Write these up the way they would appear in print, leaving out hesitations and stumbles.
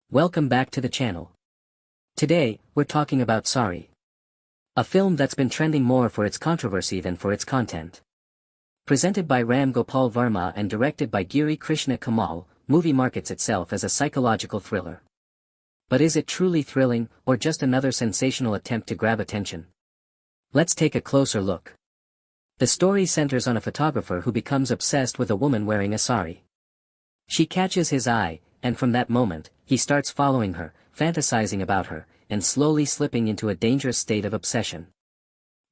Welcome back to the channel. Today, we're talking about Saare. A film that's been trending more for its controversy than for its content. Presented by Ram Gopal Varma and directed by Giri Krishna Kamal, movie markets itself as a psychological thriller. But is it truly thrilling, or just another sensational attempt to grab attention? Let's take a closer look. The story centers on a photographer who becomes obsessed with a woman wearing a sari. She catches his eye, and from that moment, he starts following her, fantasizing about her, and slowly slipping into a dangerous state of obsession.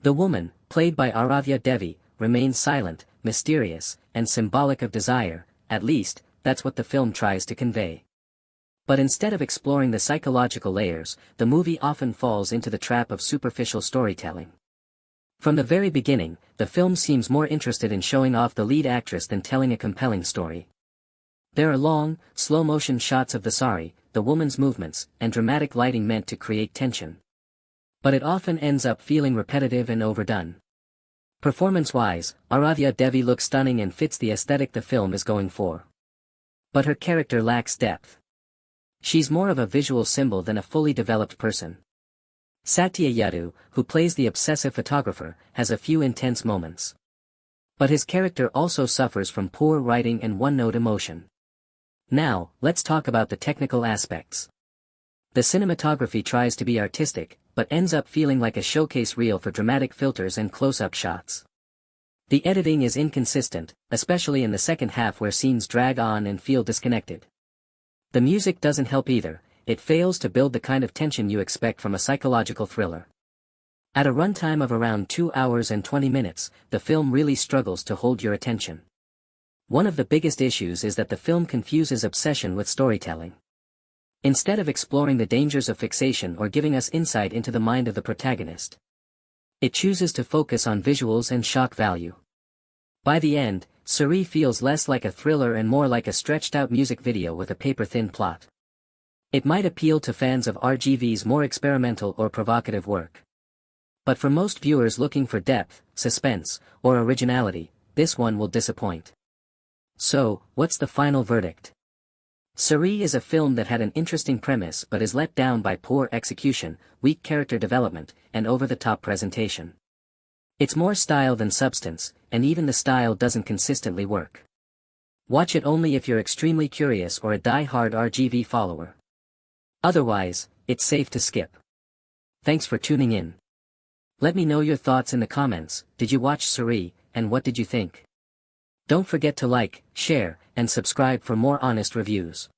The woman, played by Aaradhya Devi, remains silent, mysterious, and symbolic of desire, at least, that's what the film tries to convey. But instead of exploring the psychological layers, the movie often falls into the trap of superficial storytelling. From the very beginning, the film seems more interested in showing off the lead actress than telling a compelling story. There are long, slow-motion shots of the sari, the woman's movements, and dramatic lighting meant to create tension. But it often ends up feeling repetitive and overdone. Performance-wise, Aaradhya Devi looks stunning and fits the aesthetic the film is going for. But her character lacks depth. She's more of a visual symbol than a fully developed person. Satya Yadu, who plays the obsessive photographer, has a few intense moments. But his character also suffers from poor writing and one-note emotion. Now, let's talk about the technical aspects. The cinematography tries to be artistic, but ends up feeling like a showcase reel for dramatic filters and close-up shots. The editing is inconsistent, especially in the second half where scenes drag on and feel disconnected. The music doesn't help either, it fails to build the kind of tension you expect from a psychological thriller. At a runtime of around 2 hours and 20 minutes, the film really struggles to hold your attention. One of the biggest issues is that the film confuses obsession with storytelling. Instead of exploring the dangers of fixation or giving us insight into the mind of the protagonist, it chooses to focus on visuals and shock value. By the end, Saare feels less like a thriller and more like a stretched-out music video with a paper-thin plot. It might appeal to fans of RGV's more experimental or provocative work. But for most viewers looking for depth, suspense, or originality, this one will disappoint. So, what's the final verdict? Saare is a film that had an interesting premise but is let down by poor execution, weak character development, and over-the-top presentation. It's more style than substance, and even the style doesn't consistently work. Watch it only if you're extremely curious or a die-hard RGV follower. Otherwise, it's safe to skip. Thanks for tuning in. Let me know your thoughts in the comments. Did you watch Saare, and what did you think? Don't forget to like, share, and subscribe for more honest reviews.